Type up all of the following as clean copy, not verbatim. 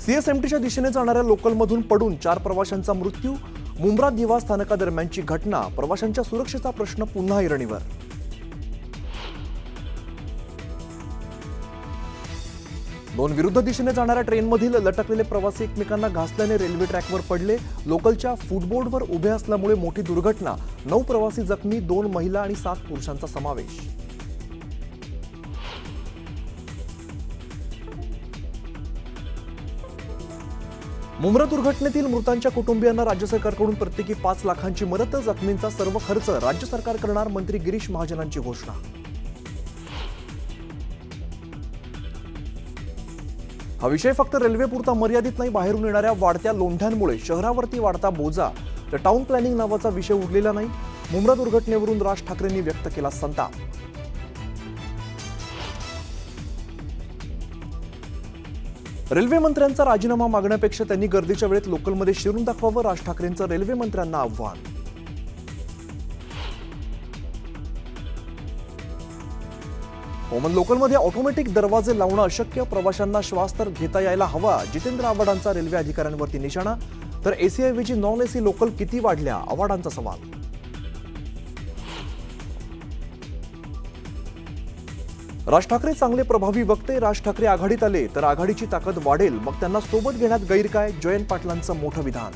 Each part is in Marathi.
सीएसएमटीच्या दिशेने जाणाऱ्या लोकलमधून पडून 4 प्रवाशांचा मृत्यू. मुंब्रा दिवा स्थानकादरम्यानची घटना. प्रवाशांच्या सुरक्षेचा प्रश्न पुन्हा ऐरणीवर. दोन विरुद्ध दिशेने जाणाऱ्या ट्रेनमधील लटकलेले प्रवासी एकमेकांना घासल्याने रेल्वे ट्रॅकवर पडले. लोकलच्या फुटबोर्डवर उभे असल्यामुळे मोठी दुर्घटना. 9 प्रवासी जखमी, 2 महिला आणि 7 पुरुषांचा समावेश. मुंब्रा दुर्घटनेतील मृतांच्या कुटुंबियांना राज्य सरकारकडून प्रत्येकी 5 लाखांची मदत. जखमींचा सर्व खर्च राज्य सरकार करणार. मंत्री गिरीश महाजनांची घोषणा. हा विषय फक्त रेल्वेपुरता मर्यादित नाही. बाहेरून येणाऱ्या वाढत्या लोंढ्यांमुळे शहरावरती वाढता बोजा तर टाउन प्लॅनिंग नावाचा विषय उरलेला नाही. मुंब्रा दुर्घटनेवरून राज ठाकरेंनी व्यक्त केला संताप. रेल्वे मंत्र्यांचा राजीनामा मागण्यापेक्षा त्यांनी गर्दीच्या वेळेत लोकलमध्ये शिरून दाखवावं. राज ठाकरेंचं रेल्वे मंत्र्यांना आव्हान. कॉमन लोकलमध्ये ऑटोमॅटिक दरवाजे लावणं अशक्य. प्रवाशांना श्वास तर घेता यायला हवा. जितेंद्र आव्हाडांचा रेल्वे अधिकाऱ्यांवरती निशाणा. तर एसी ऐवजी नॉन एसी लोकल किती वाढल्या? आव्हाडांचा सवाल. राज ठाकरे चांगले प्रभावी वक्ते. राज ठाकरे आघाडीत आले तर आघाडीची ताकद वाढेल. मग त्यांना सोबत घेण्यात गैर काय? जयंत पाटलांचं मोठं विधान.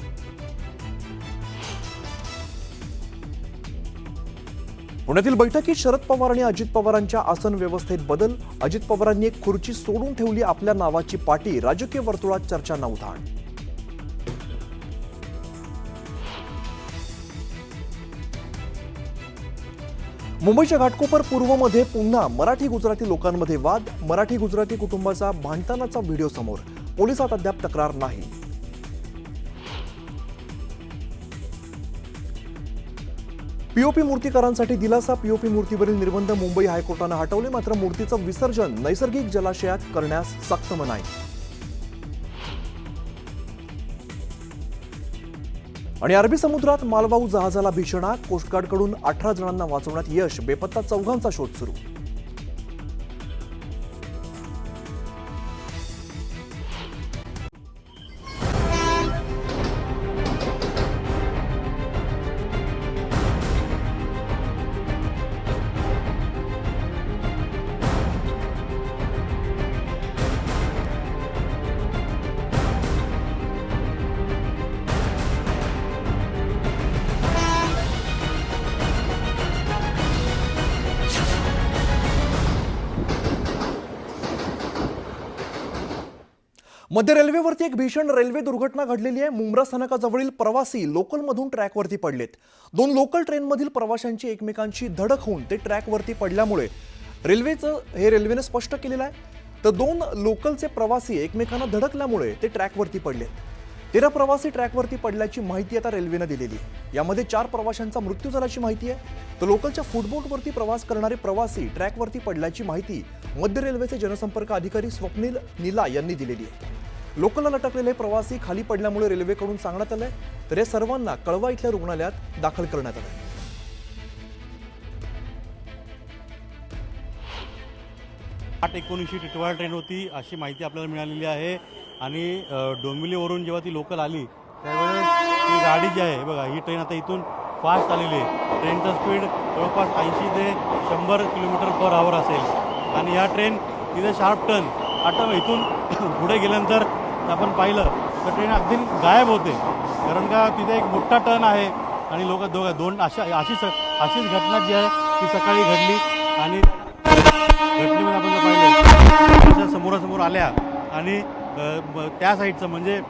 पुण्यातील बैठकीत शरद पवार आणि अजित पवारांच्या आसन व्यवस्थेत बदल. अजित पवारांनी एक खुर्ची सोडून ठेवली आपल्या नावाची पाटी. राजकीय वर्तुळात चर्चांना उधाण. मुंबईच्या घाटकोपर पूर्वमध्ये पुन्हा मराठी गुजराती लोकांमध्ये वाद. मराठी गुजराती कुटुंबाचा भांडतानाचा व्हिडिओ समोर. पोलिसात अद्याप तक्रार नाही. पीओपी मूर्तीकारांसाठी दिलासा. पीओपी मूर्तीवरील निर्बंध मुंबई हायकोर्टानं हटवले. मात्र मूर्तीचं विसर्जन नैसर्गिक जलाशयात करण्यास सक्त मनाई. आणि अरबी समुद्रात मालवाहू जहाजाला भीषण आग. कोस्टगार्डकडून 18 जणांना वाचवण्यात यश. बेपत्ता 4घांचा शोध सुरू. मध्य रेल्वेवरती एक भीषण रेल्वे दुर्घटना घडलेली आहे. मुंब्रा स्थानकाजवळील प्रवासी लोकलमधून ट्रॅकवरती पडलेत. 2 लोकल ट्रेनमधील प्रवाशांची एकमेकांशी धडक होऊन ते ट्रॅकवरती पडल्यामुळे रेल्वेने स्पष्ट केलेलं आहे. तर 2 लोकलचे प्रवासी एकमेकांना धडकल्यामुळे ते ट्रॅकवरती पडलेत. 13 प्रवासी ट्रॅकवरती पडल्याची माहिती आता रेल्वेने दिलेली आहे. यामध्ये 4 प्रवाशांचा मृत्यू झाल्याची माहिती आहे. तर लोकलच्या फुटबोर्डवरती प्रवास करणारे प्रवासी ट्रॅकवरती पडल्याची माहिती मध्य रेल्वेचे जनसंपर्क अधिकारी स्वप्नील नीला यांनी दिलेली आहे. लोकलला लटकलेले प्रवासी खाली पडल्यामुळे रेल्वेकडून सांगण्यात आलंय. तर या सर्वांना कळवा इथल्या रुग्णालयात दाखल करण्यात आलंय. आठ 19 टिटवाळा ट्रेन होती अशी माहिती आपल्याला मिळालेली आहे. आणि डोंबिवलीवरून जेव्हा ती लोकल आली त्यावेळेस ती गाडी जी आहे बघा, ही ट्रेन आता इथून फास्ट आलेली आहे. ट्रेनचा स्पीड जवळपास 80 ते 100 km/h असेल. आणि ह्या ट्रेन तिथे शार्प टर्न आता इथून पुढे गेल्यानंतर आपण पाहिलं तर ट्रेन अगदी गायब होते. कारण का तिथे एक मोठा टर्न आहे आणि दोन अशीच घटना जी आहे ती सकाळी घडली. आणि घटनेमध्ये आपण जर पाहिलं समोरासमोर आल्या आणि त्या साईडचं म्हणजे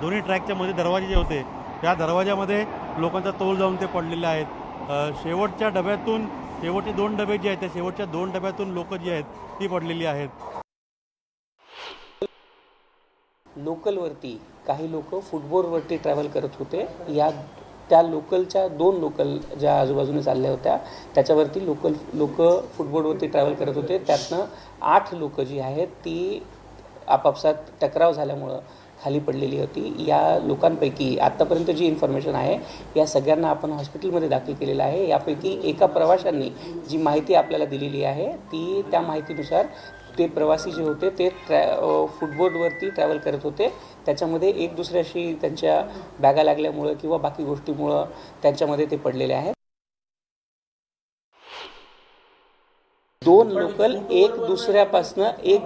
दोन्ही ट्रॅकच्या मध्ये दरवाजे जे होते त्या दरवाजामध्ये लोकांचा तोल जाऊन ते पडलेले आहेत. शेवटच्या डब्यातून शेवटचे 2 डबे जे आहेत त्या शेवटच्या 2 डब्यातून लोक जी आहेत ती पडलेली आहेत. लोकलवरती काही लोक फुटबोर्डवरती ट्रॅव्हल करत होते. त्या लोकलच्या 2 लोकल ज्या आजूबाजूने चालल्या होत्या त्याच्यावरती लोक फुटबोर्डवरती ट्रॅव्हल करत होते. त्यातनं 8 लोक जी आहेत ती आपापसात टकराव झाल्यामुळं खाली पडलेली होती. या लोकांपैकी आत्तापर्यंत जी इन्फॉर्मेशन आहे या सगळ्यांना आपण हॉस्पिटलमध्ये दाखल केलेलं आहे. यापैकी एका प्रवाशांनी जी माहिती आपल्याला दिलेली आहे ती त्या माहितीनुसार ते प्रवासी जे होते ते फुटबोर्डवरती ट्रॅव्हल करत होते. त्याच्यामध्ये एक दुसऱ्याशी त्यांच्या बॅगा लागल्यामुळं किंवा बाकी गोष्टीमुळं त्यांच्यामध्ये ते पडलेले आहेत. दोन लोकल एक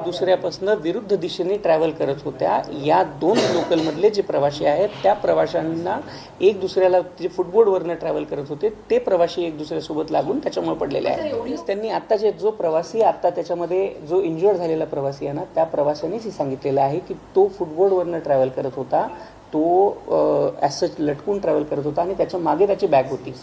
दुसऱ्यापासनं विरुद्ध दिशेने ट्रॅव्हल करत होत्या. या दोन लोकलमधले जे प्रवासी आहेत त्या प्रवाशांना एक दुसऱ्याला जे फुटबोर्डवरनं ट्रॅव्हल करत होते ते प्रवासी एक दुसऱ्यासोबत लागून त्याच्यामुळे पडलेले आहेत. त्यांनी आता जो प्रवासी आता त्याच्यामध्ये जो इंज्युअर्ड झालेला प्रवासी आहे ना, त्या प्रवाशानेच हे सांगितलेलं आहे की तो फुटबोर्डवरनं ट्रॅव्हल करत होता. तो ॲज लटकून ट्रॅव्हल करत होता आणि त्याच्या मागे त्याची बॅग होती.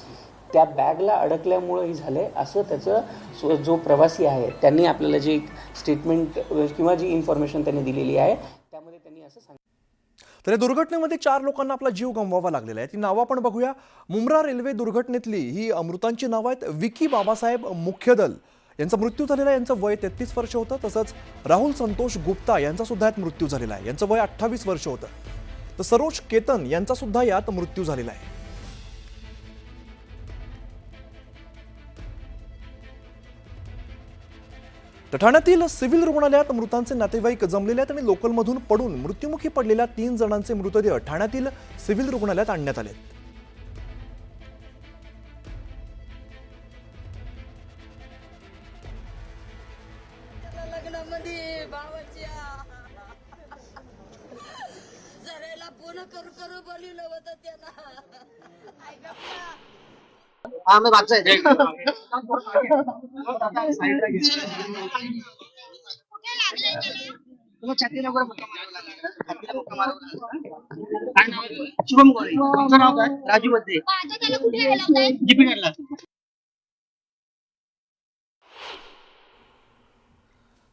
त्या बॅगला अडकल्यामुळं ही झालं असं त्याचं जो प्रवासी आहे त्यांनी आपल्याला जी स्टेटमेंट किंवा जी इन्फॉर्मेशन त्यांनी दिलेली आहे त्यामध्ये त्यांनी असं सांगितलं. तर या दुर्घटनेमध्ये 4 लोकांना आपला जीव गमवावा लागलेला आहे. ती नावं आपण बघूया. मुंब्रा रेल्वे दुर्घटनेतली ही मृतांची नावं आहेत. विकी बाबासाहेब मुख्यदल यांचा मृत्यू झालेला आहे, यांचं वय 33 वर्ष होतं. तसंच राहुल संतोष गुप्ता यांचा सुद्धा यात मृत्यू झालेला आहे, यांचं वय 28 वर्ष होतं. तर सरोज केतन यांचा सुद्धा यात मृत्यू झालेला आहे. तर ठाण्यातील सिव्हिल रुग्णालयात मृतांचे नातेवाईक जमलेले आहेत आणि लोकलमधून पडून मृत्युमुखी पडलेल्या 3 जणांचे मृतदेह ठाण्यातील सिव्हिल रुग्णालयात आणण्यात आले. लग्नामध्ये भावाच्या जरेला पूर्ण करू करू बोलिवलं होतं त्यांना. मैं बात से शुभम गोरे तुमचं नाव काय? राजू बद्दे जीपीनरला.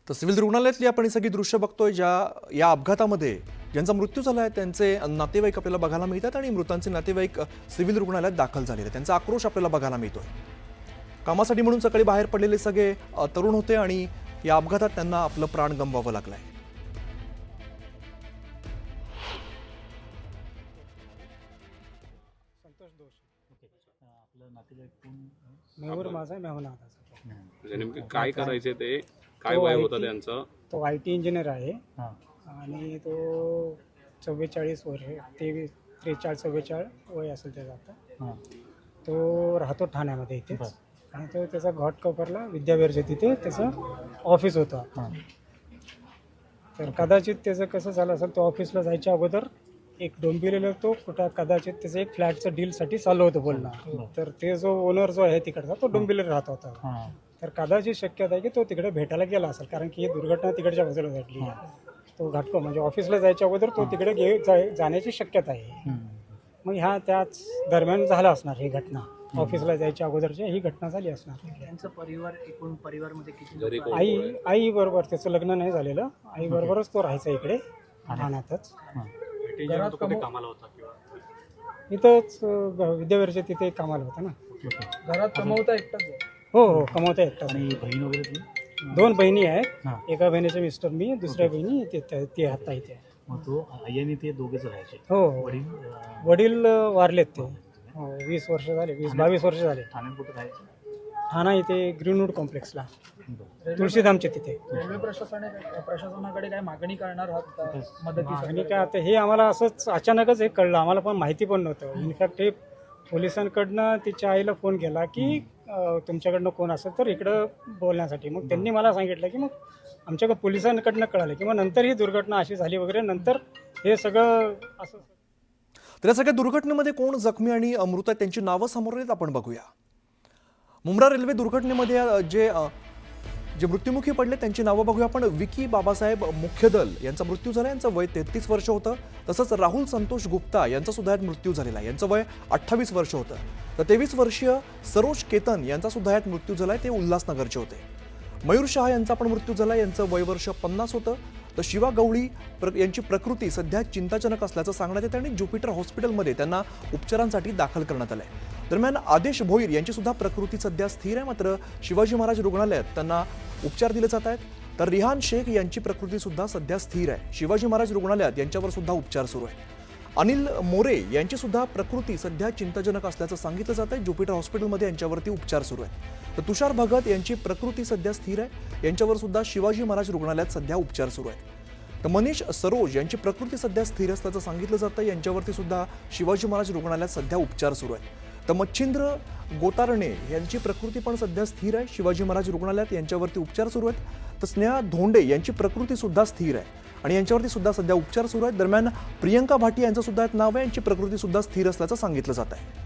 तर सिव्हिल रुग्णालयातली आपण ही सगळी दृश्य बघतोय. या अपघातामध्ये ज्यांचा मृत्यू झाला आहे त्यांचे नातेवाईक आपल्याला बघायला मिळतात आणि मृतांचे नातेवाईक सिव्हिल रुग्णालयात दाखल झालेले. त्यांचा आक्रोश आपल्याला बघायला मिळतोय. कामासाठी म्हणून सकाळी बाहेर पडलेले सगळे तरुण होते आणि या अपघातात त्यांना आपलं प्राण गमवावं लागलंय. संतोष दोष. आपलं नातेवाईक मेहूर माझा मेहून आता. म्हणजे नेमके काय करायचे ते, काय वय होतं त्यांचं? तो आय टी इंजिनियर आहे आणि तो 44 वर्ष 43-44 वय असेल त्याचं आता. तो राहतो ठाण्यामध्ये इथे आणि तो त्याचा घाटकोपरला विद्याविहारच्या तिथे त्याचं ऑफिस होतं. तर कदाचित त्याचं कसं झालं असेल, तो ऑफिसला जायच्या अगोदर एक डोंबिवलीला तो कदाचित त्याचं एक फ्लॅटचं डीलसाठी चालू होतं बोलणं. तर ते जो ओनर जो आहे तिकडचा तो डोंबिवलीला राहत होता. तर कदाचित शक्यता आहे की तो तिकडे भेटायला गेला असेल, कारण की ही दुर्घटना तिकडच्या बाजूला घडली. तो घाटको म्हणजे ऑफिसला जायच्या अगोदर तो तिकडे जाण्याची शक्यता आहे. मग ह्या त्याच दरम्यान झाला असणार ही घटना. ऑफिसला जायच्या अगोदरची ही घटना झाली असणार. त्यांचा परिवार एकूण परिवारमध्ये किती? आई बरोबर त्याचं लग्न नाही झालेलं. आई बरोबरच तो राहायचा इकडे ठाण्यातच. कामाला होता किंवा इथंच विद्याविहारच्या तिथे कामाला होता ना. घरात कमवता एकटाच? हो कमवता एकटाच. बहीण वगैरे 2 बहिणी आहेत. एका बहिणीचे मिस्टर मी, दुसऱ्या बहिणी ती आता इथे. मग तो आई आणि ते दोघेच राहायचे. हो वडील वारलेत ते. हो 20 वर्ष झाले, 22 वर्ष झाले. ठाण्यात कुठे राहायचे? ठाणा इथे ग्रीनवूड कॉम्प्लेक्सला तुळशीधामच्या तिथे. रेल्वे प्रशासनाकडे काय मागणी करणार आहात मदतीसाठी? आणि काय आता हे आम्हाला असंच अचानकच हे कळलं. आम्हाला पण माहिती पण नव्हतं. इनफॅक्ट हे पोलिसांकडनं तिच्या आईला फोन केला की तुमच्याकडनं कोण असेल तर इकडं बोलण्यासाठी. मग त्यांनी मला सांगितलं की मग आमच्याकडं पोलिसांकडनं कळालं की मग नंतर ही दुर्घटना अशी झाली वगैरे. नंतर हे सगळं असं. तर या सगळ्या दुर्घटनेमध्ये कोण जखमी आणि मृत आहेत त्यांची नावं समोर येत आपण बघूया. मुंब्रा रेल्वे दुर्घटनेमध्ये जे मृत्युमुखी पडले त्यांची नावं बघूया आपण. विकी बाबासाहेब मुख्यदल यांचा मृत्यू झाला, यांचं वय 33 वर्ष होतं. तसंच राहुल संतोष गुप्ता यांचा सुद्धा यात मृत्यू झालेला आहे, यांचं वय 28 वर्ष होतं. तर 23 वर्षीय सरोज केतन यांचा सुद्धा यात मृत्यू झालाय, ते उल्हासनगरचे होते. मयूर शहा यांचा पण मृत्यू झाला, यांचं वय वर्ष 50 होतं. तर शिवा गवळी यांची प्रकृती सध्या चिंताजनक असल्याचं सांगण्यात येतं आणि ज्युपिटर हॉस्पिटलमध्ये त्यांना उपचारांसाठी दाखल करण्यात आलंय. दरम्यान आदेश भोईर यांची सुद्धा प्रकृती सध्या स्थिर आहे, मात्र शिवाजी महाराज रुग्णालयात त्यांना उपचार दिले जात आहेत. तर रिहान शेख यांची प्रकृती सुद्धा सध्या स्थिर आहे. शिवाजी महाराज रुग्णालयात यांच्यावर सुद्धा उपचार सुरू आहे. अनिल मोरे यांची सुद्धा प्रकृती सध्या चिंताजनक असल्याचं सांगितलं जात आहे. ज्युपिटर हॉस्पिटलमध्ये यांच्यावरती उपचार सुरू आहेत. तर तुषार भगत यांची प्रकृती सध्या स्थिर आहे, यांच्यावर सुद्धा शिवाजी महाराज रुग्णालयात सध्या उपचार सुरू आहेत. तर मनीष सरोज यांची प्रकृती सध्या स्थिर असल्याचं सांगितलं जातं, यांच्यावरती सुद्धा शिवाजी महाराज रुग्णालयात सध्या उपचार सुरू आहेत. तर मच्छिंद्र गोतारणे यांची प्रकृती पण सध्या स्थिर आहे, शिवाजी महाराज रुग्णालयात यांच्यावरती उपचार सुरू आहेत. तर स्नेहा धोंडे यांची प्रकृती सुद्धा स्थिर आहे आणि यांच्यावरती सुद्धा सध्या उपचार सुरू आहेत. दरम्यान प्रियंका भाटी यांचं सुद्धा एक नाव आहे, यांची प्रकृती सुद्धा स्थिर असल्याचं सांगितलं जात आहे.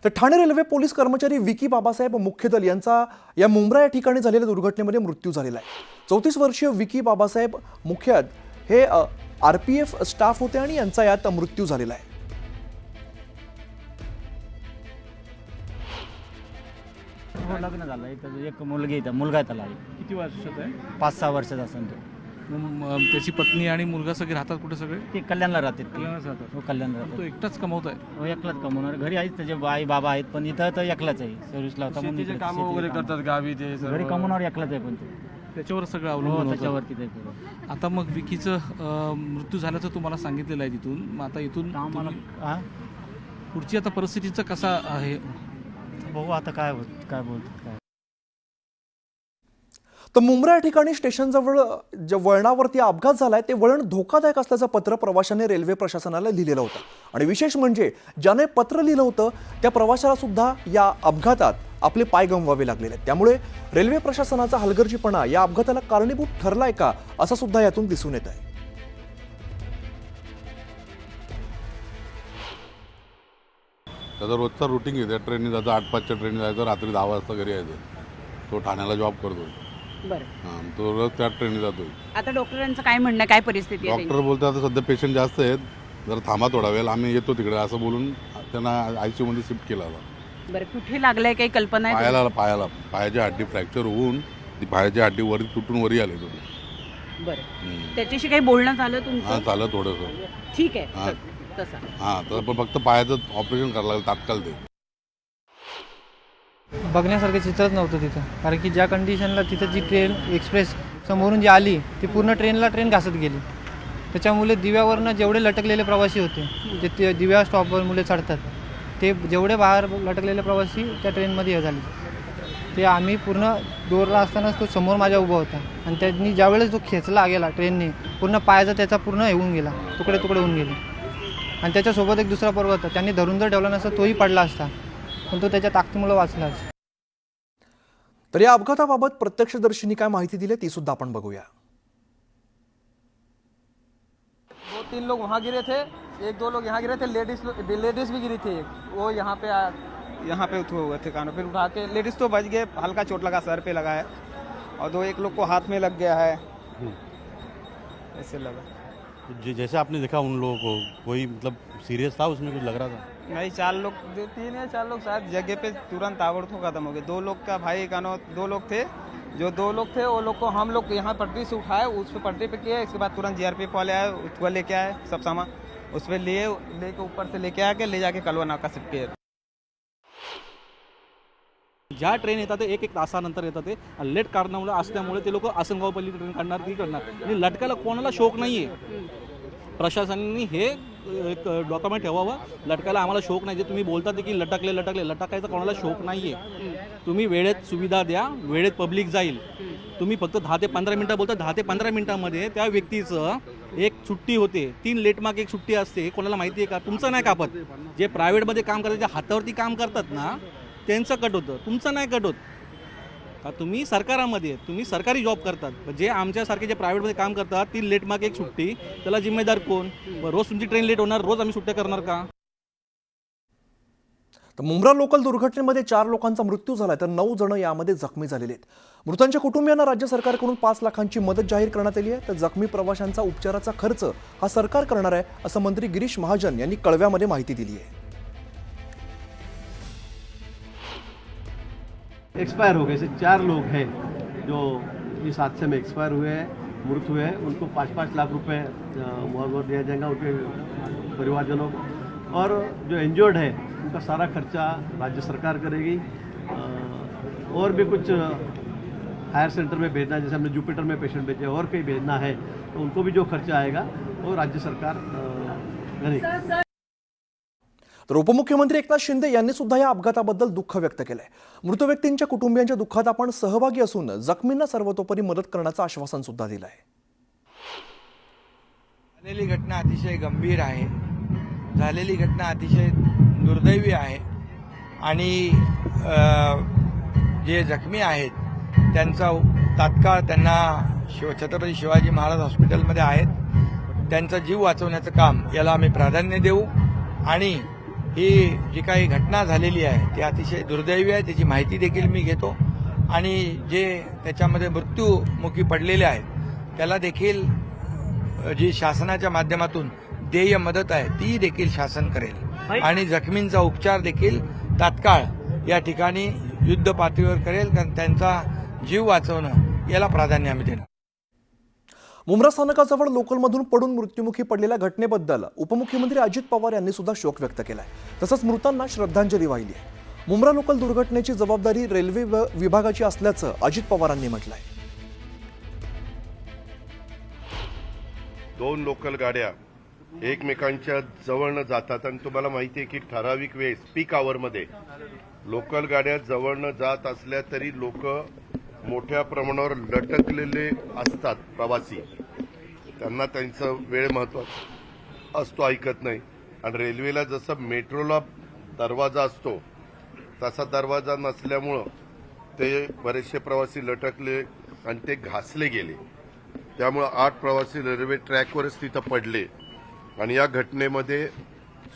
तर ठाणे रेल्वे पोलीस कर्मचारी विकी बाबासाहेब मुख्यदल यांचा या मुंब्रा या ठिकाणी झालेल्या दुर्घटनेमध्ये मृत्यू झालेला आहे. 34 वर्षीय विकी बाबासाहेब मुख्यद हे RPF स्टाफ होते आणि यांचा यात मृत्यू झालेला आहे. हो, लग्न झालं. एक मुलगी आहे, मुलगा आहे त्याला. किती वर्षाचा आहे? 5-6 वर्षाचा असेल तो. त्याची पत्नी आणि मुलगा सगळे राहतात कुठे? सगळे ते कल्याणला राहते. कल्याणच राहतात. हो, कल्याणला तो राहतो. एकटाच कमवत आहे? हो, एकलाच कमवणार. घरी आहेच त्याचे आई बाबा आहेत, पण इथं तर एकलाच आहे. सर्व्हिसला होता म्हणून शेतीचे इकडे कामं शेतीचे वगैरे कामं. करतात गावी ते सर्व? घरी कमवणार एकलाच आहे, पण ते त्याच्यावर सगळं हो अवलंबून होतं. त्याच्यावरती ते पुरं. आता मग विकीचं मृत्यू झाल्याचं तुम्हाला सांगितलेलं आहे तिथून. मग आता इथून आम्हाला पुढची आता परिस्थितीचं कसा आहे? बघू आता काय बोलतात काय. तर मुंब्रा या ठिकाणी स्टेशनजवळ ज्या वळणावरती अपघात झालाय ते वळण धोकादायक असल्याचं पत्र प्रवाशाने रेल्वे प्रशासनाला लिहिलेलं होतं. आणि विशेष म्हणजे ज्याने पत्र लिहिलं होतं त्या प्रवाशाला सुद्धा या अपघातात आपले पाय गमवावे लागलेले आहेत. त्यामुळे रेल्वे प्रशासनाचा हलगर्जीपणा या अपघाताला कारणीभूत ठरलाय का असं सुद्धा यातून दिसून येत आहे. त्याचा रोजचा रुटीन आहे. त्या ट्रेनने जायचं, 8-5च्या ट्रेनने जायचं, रात्री 10 वाजता घरी यायचं. तो ठाण्याला जॉब करतो. बरं. हां, तो रोज त्या ट्रेनने जातो. आता डॉक्टरांचं काय म्हणणं, काय परिस्थिती आहे डॉक्टर बोलतात आता सध्या पेशंट जास्त आहेत, जरा थांबा थोडा वेळ, आम्ही येतो तिकडे असं बोलून त्यांना ICU मध्ये शिफ्ट केला होता. त्यांची? बरं, कुठे लागलंय काही कल्पना आहे? पायाची हड्डी फ्रॅक्चर होऊन ती पायाची हड्डी वरी तुटून वरी आली होती. बरं, त्याच्याशी काही बोलणं झालं तुमचं? हां, झालं थोडंसं. ठीक आहे. हां. तसं हां, तर पण फक्त पायाचं ऑपरेशन करायला लागलं तात्काळ. ते बघण्यासारखं चित्रच नव्हतं तिथं, कारण की ज्या कंडिशनला तिथं जी ट्रेन एक्सप्रेस समोरून जी आली ती पूर्ण ट्रेन घासत गेली. त्याच्यामुळे दिव्यावरनं जेवढे लटकलेले प्रवासी होते, जे ते दिव्या स्टॉपवर मुले चढतात, ते जेवढे बाहेर लटकलेले प्रवासी त्या ट्रेनमध्ये हे झाले. ते आम्ही पूर्ण दोरला असतानाच तो समोर माझ्या उभा होता आणि त्यांनी ज्यावेळेस जो खेचला गेला ट्रेनने, पूर्ण पायाचा त्याचा पूर्ण येऊन गेला, तुकडे होऊन गेले. आणि त्याच्यासोबत एक दुसरा पोरगा होता, त्यांनी धरून जर ठेवला नसता तोही पडला असता, पण तो त्याच्या ताकदीमुळे वाचलाच. तर या अपघाताबाबत प्रत्यक्षदर्शींनी काय माहिती दिली ती सुद्धा आपण बघूया. 2-3 लोग वहाँ गिरे थे, 1-2 लोग यहाँ गिरे थे, लेडीज भी गिरी थी. वो यहाँ पे उठे हुए थे कानों पे उठा के. लेडीज तो बच गए, हल्का चोट लगा, सर पे लगा है, और 1 लोग को हाथ में लग गया है, ऐसे लगा. जैसे आपने देखा उन लोगों को, कोई मतलब सीरियस था उसमें, कुछ लग रहा था? नहीं, 3 या 4 लोग शायद जगह पे तुरंत ताबड़तोड़ खत्म हो गए. 2 लोग का भाई कानो 2 लोग थे, जो 2 लोग थे वो लोग को हम लोग यहाँ पटरी से उठाए, उस पर पटरी पे किए, इसके बाद तुरंत GRPF वाले आए, उसको लेके आए सब सामान, उस पर लेके ऊपर से लेके आके ले जाके कलवा नाका शिफ्ट. ज्या ट्रेन येतात ते एक तासानंतर येतात, ते लेट कारणामुळे असल्यामुळे ते लोक आसनगावपल्ली ट्रेन काढणार ती करणार. आणि लटकायला कोणाला शौक नाही आहे. प्रशासनाने हे एक डॉक्युमेंट ठेवावं. लटकायला आम्हाला शौक नाही. जे तुम्ही बोलता ते की लटकायचा कोणाला शौक नाही आहे. तुम्ही वेळेत सुविधा द्या, वेळेत पब्लिक जाईल. तुम्ही फक्त 10 ते 15 मिनटं बोलता, 10 ते 15 मिनटामध्ये त्या व्यक्तीचं एक सुट्टी होते, 3 लेटमार्क एक सुट्टी असते. कोणाला माहिती आहे का? तुमचं नाही कापत. जे प्रायव्हेटमध्ये काम करतात, जे हातावरती काम करतात ना, त्यांचं कट होतं, तुमचं नाही कट होत. का तुम्ही सरकारामध्ये, तुम्ही सरकारी जॉब करतात. जे आमच्यासारखे जे प्रायव्हेटमध्ये काम करतात, 3 लेटमार्क एक सुट्टी, त्याला जिम्मेदार कोण? रोज तुमची ट्रेन लेट होणार, रोज आम्ही सुट्ट्या करणार का? तर मुंब्रा लोकल दुर्घटनेमध्ये 4 लोकांचा मृत्यू झाला, तर 9 जण यामध्ये जखमी झालेले आहेत. मृतांच्या कुटुंबियांना राज्य सरकारकडून 5 लाखांची मदत जाहीर करण्यात आली आहे. तर जखमी प्रवाशांचा उपचाराचा खर्च हा सरकार करणार आहे, असं मंत्री गिरीश महाजन यांनी कळव्यामध्ये माहिती दिली आहे. एक्सपायर हो गए, ऐसे 4 लोग हैं जो इस हादसे में एक्सपायर हुए हैं, मृत हुए हैं. उनको 5-5 लाख रुपए मुआवजा दिया जाएगा उनके परिवारजनों को. और जो इंजर्ड है उनका सारा खर्चा राज्य सरकार करेगी. और भी कुछ हायर सेंटर में भेजना है, जैसे हमने जुपिटर में पेशेंट भेजे, और कहीं भेजना है तो उनको भी जो खर्चा आएगा वो राज्य सरकार करेगी. तर उपमुख्यमंत्री एकनाथ शिंदे यांनी सुद्धा या अपघाताबद्दल दुःख व्यक्त केलंय. मृत व्यक्तींच्या कुटुंबियांच्या दुःखात आपण सहभागी असून जखमींना सर्वतोपरी मदत करण्याचं आश्वासन सुद्धा दिलं आहे. झालेली घटना अतिशय गंभीर आहे. झालेली घटना अतिशय दुर्दैवी आहे आणि जे जखमी आहेत त्यांचा तात्काळ त्यांना छत्रपती शिवाजी महाराज हॉस्पिटलमध्ये आहेत. त्यांचा जीव वाचवण्याचं काम याला आम्ही प्राधान्य देऊ आणि ही जी काही घटना झालेली आहे ती अतिशय दुर्दैवी आहे. त्याची माहिती देखील मी घेतो आणि जे त्याच्यामध्ये मृत्यूमुखी पडलेले आहेत त्याला देखील जी शासनाच्या माध्यमातून देय मदत आहे ती देखील शासन करेल आणि जखमींचा उपचार देखील तात्काळ या ठिकाणी युद्ध पातळीवर करेल, कारण त्यांचा जीव वाचवणं याला प्राधान्य आम्ही देणार. मुंब्रा स्थानकाजवळ लोकलमधून पडून मृत्युमुखी पडलेल्या घटनेबद्दल उपमुख्यमंत्री अजित पवार यांनी सुद्धा शोक व्यक्त केलाय. तसंच मृतांना श्रद्धांजली वाहिली आहे. मुंब्रा लोकल दुर्घटनेची जबाबदारी रेल्वे विभागाची असल्याचं अजित पवारांनी म्हटलंय. 2 लोकल गाड्या एकमेकांच्या जवळ न जातात आणि तुम्हाला माहिती आहे की ठराविक वेळेस पीक आवरमध्ये लोकल गाड्या जवळनं जात असल्या तरी लोक मोठ्या प्रमाणावर लटकलेले असतात. प्रवासी त्यांना त्यांचा वेळ महत्त्वाचा असतो, ऐकत नाही. आणि रेल्वेला जसं मेट्रोला दरवाजा असतो तसा दरवाजा नसल्यामुळं ते बरेचसे प्रवासी लटकले आणि ते घासले गेले. त्यामुळं 8 प्रवासी रेल्वे ट्रॅकवरच तिथं पडले आणि या घटनेमध्ये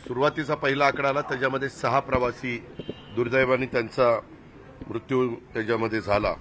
सुरुवातीचा पहिला आकडा आला त्याच्यामध्ये 6 प्रवासी दुर्दैवाने त्यांचा मृत्यू त्याच्यामध्ये झाला.